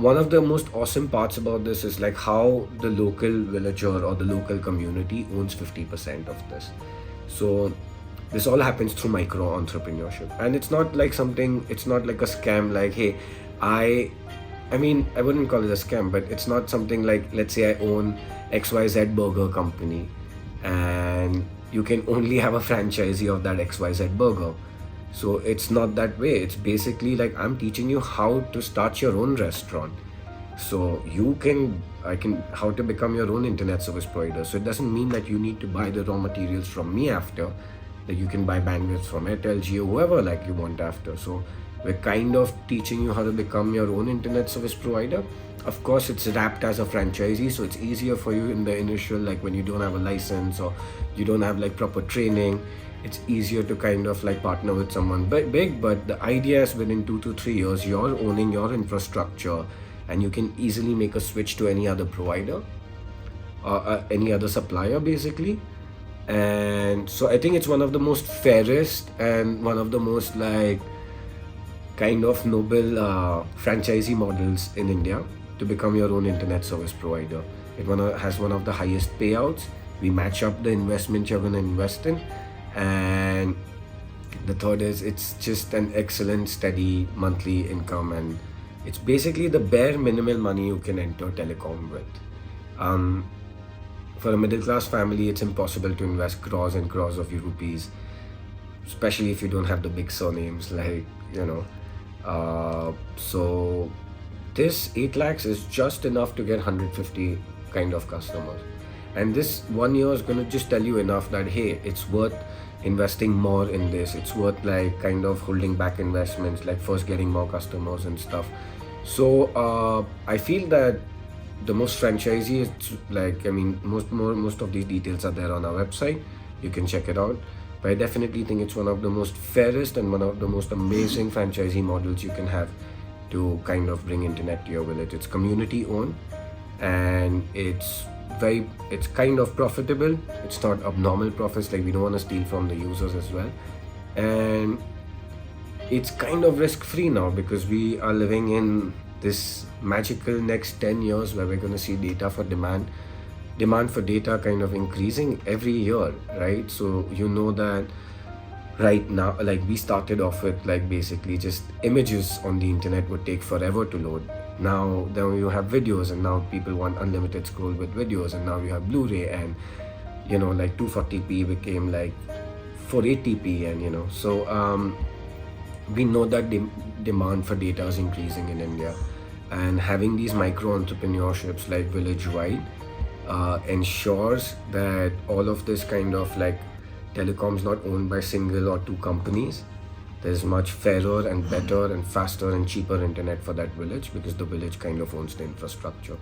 one of the most awesome parts about this is like how the local villager or the local community owns 50% of this. So this all happens through micro entrepreneurship, and it's not like something, it's not like a scam like, hey, i I mean, I wouldn't call it a scam, but it's not something like, let's say I own XYZ burger company and you can only have a franchisee of that XYZ burger. So it's not that way. It's basically like I'm teaching you how to start your own restaurant. So I can, how to become your own internet service provider. So it doesn't mean that you need to buy the raw materials from me after, that you can buy bandwidth from Airtel, Jio, whoever like you want after. So we're kind of teaching you how to become your own internet service provider. Of course, it's wrapped as a franchisee, so it's easier for you in the initial, like when you don't have a license or you don't have like proper training. It's easier to kind of like partner with someone big, but the idea is within 2 to 3 years, you're owning your infrastructure and you can easily make a switch to any other provider or any other supplier basically. And so I think it's one of the most fairest and one of the most like kind of noble franchisee models in India to become your own internet service provider. Has one of the highest payouts. We match up the investment you're going to invest in, and the third is it's just an excellent steady monthly income, and it's basically the bare minimal money you can enter telecom with. For a middle class family, it's impossible to invest crores and crores of rupees, especially if you don't have the big surnames, like, you know. So this 8 lakhs is just enough to get 150 kind of customers. And this 1 year is going to just tell you enough that, hey, it's worth investing more in this. It's worth like kind of holding back investments, like first getting more customers and stuff. So I feel that the most franchisees, like, I mean, most of these details are there on our website. You can check it out. But I definitely think it's one of the most fairest and one of the most amazing franchisee models you can have to kind of bring internet to your village. It's community owned and it's kind of profitable. It's not abnormal profits, like we don't want to steal from the users as well. And it's kind of risk free now because we are living in this magical next 10 years where we're going to see data demand for data kind of increasing every year, right? So you know that right now, like we started off with like basically just images on the internet would take forever to load. Now then you have videos, and now people want unlimited scroll with videos, and now you have Blu-ray, and you know, like 240p became like 480p, and you know, so we know that demand for data is increasing in India, and having these micro entrepreneurships like village wide ensures that all of this kind of like telecoms not owned by single or two companies. There's much fairer and better and faster and cheaper internet for that village because the village kind of owns the infrastructure.